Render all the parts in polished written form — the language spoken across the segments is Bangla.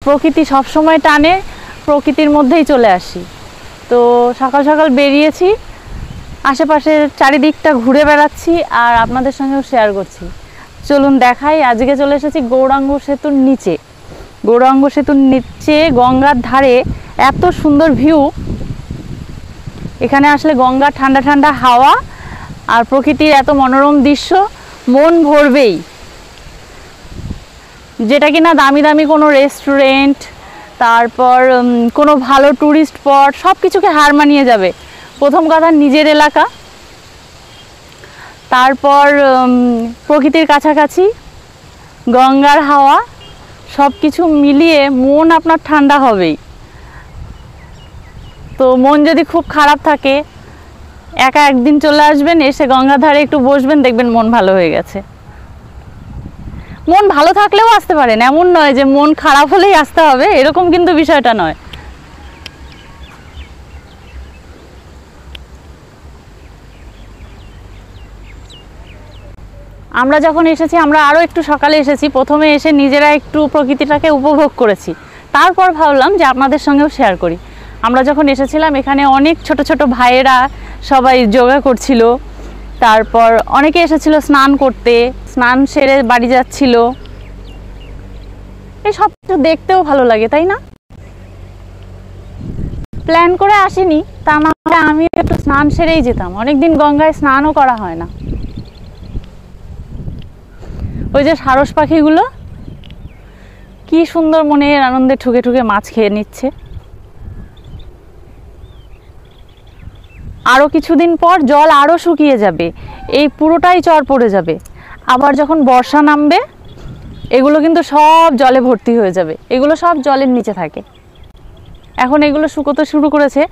প্রকৃতি সব সময় টানে, প্রকৃতির মধ্যেই চলে আসি। তো সকাল সকাল বেরিয়েছি, আশেপাশের চারিদিকটা ঘুরে বেড়াচ্ছি আর আপনাদের সঙ্গেও শেয়ার করছি। চলুন দেখাই। আজকে চলে এসেছি গৌরাঙ্গ সেতুর নিচে। গৌরাঙ্গ সেতুর নিচে গঙ্গার ধারে এত সুন্দর ভিউ। এখানে আসলে গঙ্গার ঠান্ডা ঠান্ডা হাওয়া আর প্রকৃতির এত মনোরম দৃশ্য, মন ভরবেই। যেটা কিনা দামি দামি কোনো রেস্টুরেন্ট, তারপর কোনো ভালো ট্যুরিস্ট স্পট সব কিছুকে হার মানিয়ে যাবে। প্রথম কথা নিজের এলাকা, তারপর প্রকৃতির কাছাকাছি, গঙ্গার হাওয়া, সব কিছু মিলিয়ে মন আপনার ঠান্ডা হবেই। তো মন যদি খুব খারাপ থাকে, একা একদিন চলে আসবেন, এসে গঙ্গার ধারে একটু বসবেন, দেখবেন মন ভালো হয়ে গেছে। মন ভালো থাকলেও আসতে পারেন, এমন নয় যে মন খারাপ হলেই আসতে হবে, এরকম কিন্তু বিষয়টা নয়। আমরা যখন এসেছি, আমরা আরও একটু সকালে এসেছি। প্রথমে এসে নিজেরা একটু প্রকৃতিটাকে উপভোগ করেছি, তারপর ভাবলাম যে আপনাদের সঙ্গেও শেয়ার করি। আমরা যখন এসেছিলাম এখানে অনেক ছোট ছোট ভাইয়েরা সবাই যোগা করছিল, তারপর অনেকে এসেছিল স্নান করতে, স্নান সেরে বাড়ি যাচ্ছিল। এই সব কিছু দেখতেও ভালো লাগে, তাই না? প্ল্যান করে আসিনি, তা না হলে আমি একটু স্নান সেরেই যেতাম। অনেকদিন গঙ্গায় স্নানও করা হয় না। ওই যে সারস পাখিগুলো কি সুন্দর মনের আনন্দে ঠুকে ঠুকে মাছ খেয়ে নিচ্ছে। আরও কিছুদিন পর জল আরও শুকিয়ে যাবে, এই পুরোটাই চর পড়ে যাবে। আবার যখন বর্ষা নামবে, এগুলো কিন্তু সব জলে ভর্তি হয়ে যাবে। এগুলো সব জলের নিচে থাকে। এখন এগুলো শুকোতে শুরু করেছে,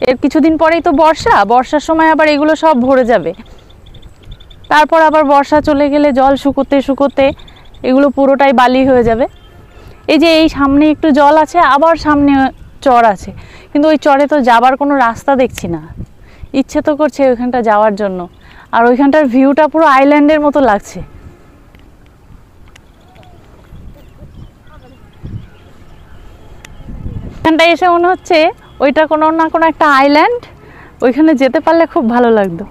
এর কিছুদিন পরেই তো বর্ষা, বর্ষার সময় আবার এগুলো সব ভরে যাবে। তারপর আবার বর্ষা চলে গেলে জল শুকোতে শুকোতে এগুলো পুরোটাই বালি হয়ে যাবে। এই যে এই সামনে একটু জল আছে, আবার সামনে চর আছে, কিন্তু ওই চরে তো যাবার কোনো রাস্তা দেখছি না। ইচ্ছে তো করছে ওইখানটা যাওয়ার জন্য, আর ওইখানটার ভিউটা পুরো আইল্যান্ডের মতো লাগছে। এখানটা এসে মনে হচ্ছে ওইটা কোনো না কোনো একটা আইল্যান্ড, ওইখানে যেতে পারলে খুব ভালো লাগতো।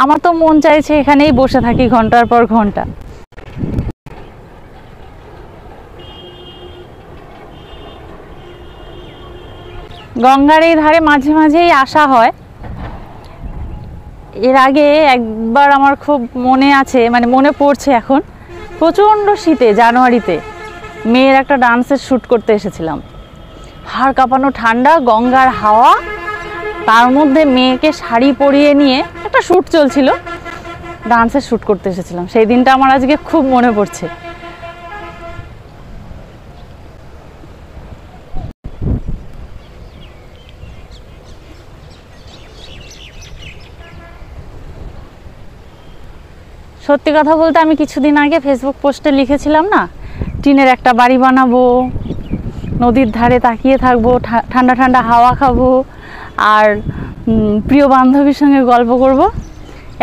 আমার তো মন চাইছে এখানেই বসে থাকি ঘন্টার পর ঘন্টা। গঙ্গার এই ধারে মাঝে মাঝেই আসা হয়। এর আগে একবার আমার খুব মনে আছে, মানে মনে পড়ছে এখন, প্রচণ্ড শীতে জানুয়ারিতে মেয়ের একটা ডান্সের শ্যুট করতে এসেছিলাম। হাড় কাঁপানো ঠান্ডা, গঙ্গার হাওয়া, তার মধ্যে মেয়েকে শাড়ি পরিয়ে নিয়ে একটা শ্যুট চলছিল, ডান্সের শ্যুট করতে এসেছিলাম। সেই দিনটা আমার আজকে খুব মনে পড়ছে। সত্যি কথা বলতে আমি কিছুদিন আগে ফেসবুক পোস্টে লিখেছিলাম না, টিনের একটা বাড়ি বানাবো, নদীর ধারে তাকিয়ে থাকবো, ঠান্ডা ঠান্ডা হাওয়া খাবো আর প্রিয় বান্ধবীর সঙ্গে গল্প করব।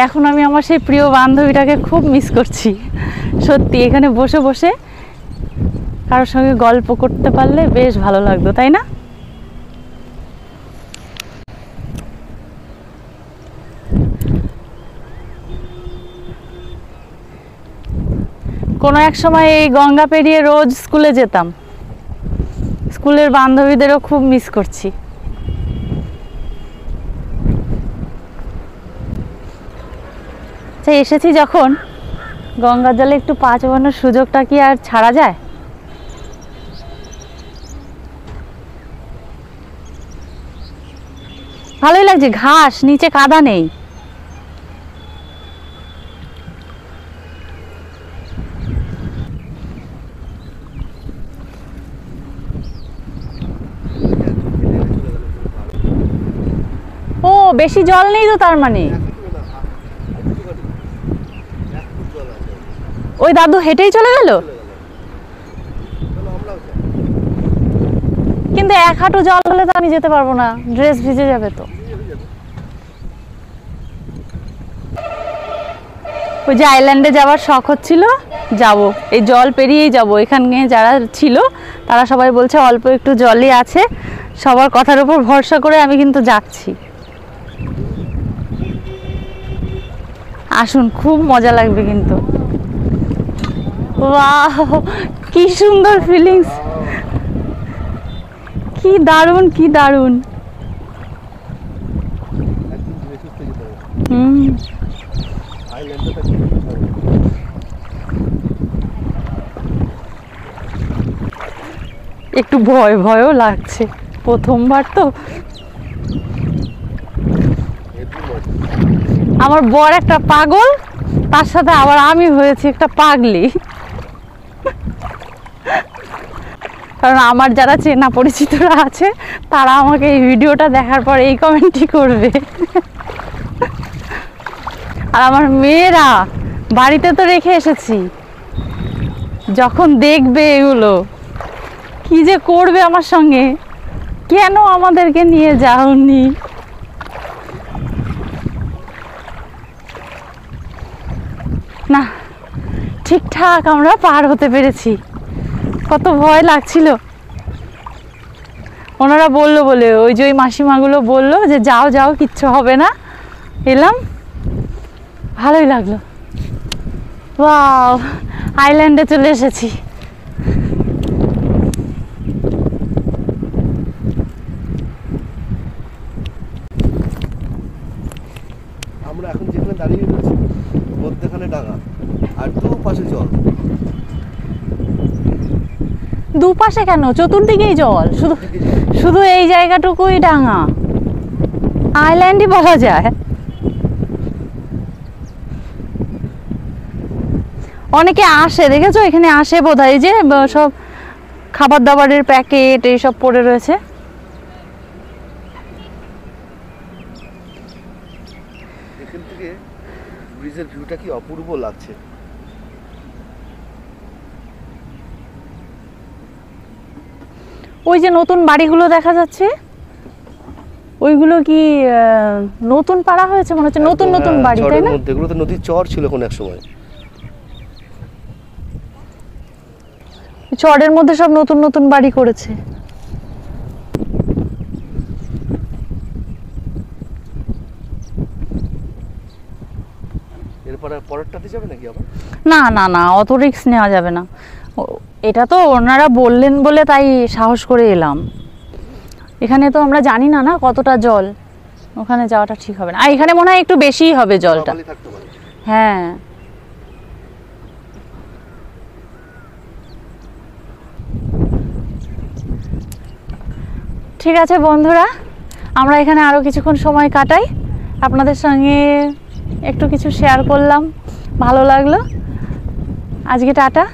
এখন আমি আমার সেই প্রিয় বান্ধবীটাকে খুব মিস করছি। সত্যি এখানে বসে বসে কারোর সঙ্গে গল্প করতে পারলে বেশ ভালো লাগতো, তাই না? কোনো এক সময় এই গঙ্গা পেরিয়ে রোজ স্কুলে যেতাম। স্কুলের বান্ধবীদেরও খুব মিস করছি। এসেছি যখন, গঙ্গার জলে একটু পা চোবানোর সুযোগটা কি আর ছাড়া যায়? ভালোই লাগছে, ঘাস, নিচে কাদা নেই। ও, বেশি জল নেই তো, তার মানে ওই দাদু হেঁটেই চলে গেল। কিন্তু কিন্তু এক হাঁটু জল হলে তো আমি যেতে পারবো না, ড্রেস ভিজে যাবে তো। ওই যে আইল্যান্ডে যাওয়ার শখ হচ্ছিল, যাব, এই জল পেরিয়েই যাব। এখানে যারা ছিল তারা সবাই বলছে অল্প একটু জলই আছে, সবার কথার উপর ভরসা করে আমি কিন্তু যাচ্ছি। আসুন, খুব মজা লাগবে কিন্তু। ওয়াও, কি সুন্দর ফিলিংস, কি দারুণ, কি দারুণ। একটু ভয় ভয়ও লাগছে, প্রথমবার তো। আমার বর একটা পাগল, তার সাথে আবার আমি হয়েছি একটা পাগলি। কারণ আমার যারা চেনা পরিচিতরা আছে তারা আমাকে এই ভিডিওটা দেখার পর এই কমেন্টই করবে। আর আমার মেয়েরা বাড়িতে তো রেখে এসেছি, যখন দেখবে এগুলো কি যে করবে আমার সঙ্গে, কেন আমাদেরকে নিয়ে যাওনি। না, ঠিকঠাক আমরা পার হতে পেরেছি। কত ভয় লাগছিল, ওনারা বললো বলে, ওই যে ওই মাসিমাগুলো বললো যে যাও যাও, কিচ্ছু হবে না। এলাম, ভালোই লাগলো। ওয়াও, আইল্যান্ডে চলে এসেছি। আমরা এখন যেখানে দাঁড়িয়ে রয়েছি মধ্যখানে ডাঙা, আর দুপাশে জল। দুপাশে কেন, চতুর্দিকেই জল, শুধু শুধু এই জায়গাটুকুই ডাঙা, আইল্যান্ডই বলা যায়। অনেকে আসে, দেখেছো, এখানে আসে বোধহয়, যে সব খাবার দাবারের প্যাকেট এইসব পড়ে রয়েছে। এখান থেকে ব্রিজের ভিউটা কি অপূর্ব লাগছে। ওই যে নতুন বাড়িগুলো দেখা যাচ্ছে, ওইগুলো কি নতুন পাড়া হয়েছে মনে হচ্ছে, নতুন নতুন বাড়ি, তাই না? এগুলো তো নদীর চর ছিল কোন এক সময়। চরের মধ্যে সব নতুন নতুন বাড়ি করেছে। এরপরে পরেরটাতে যাবে নাকি আবার? না না না, অত রিস্ক নেওয়া যাবে না। এটা তো ওনারা বললেন বলে তাই সাহস করে এলাম। এখানে তো আমরা জানি না না কতটা জল, ওখানে যাওয়াটা ঠিক হবে না। আর এখানে মনে হয় একটু বেশিই হবে জলটা। হ্যাঁ, ঠিক আছে বন্ধুরা, আমরা এখানে আরও কিছুক্ষণ সময় কাটাই, আপনাদের সঙ্গে একটু কিছু শেয়ার করলাম, ভালো লাগলো। আজকে টাটা।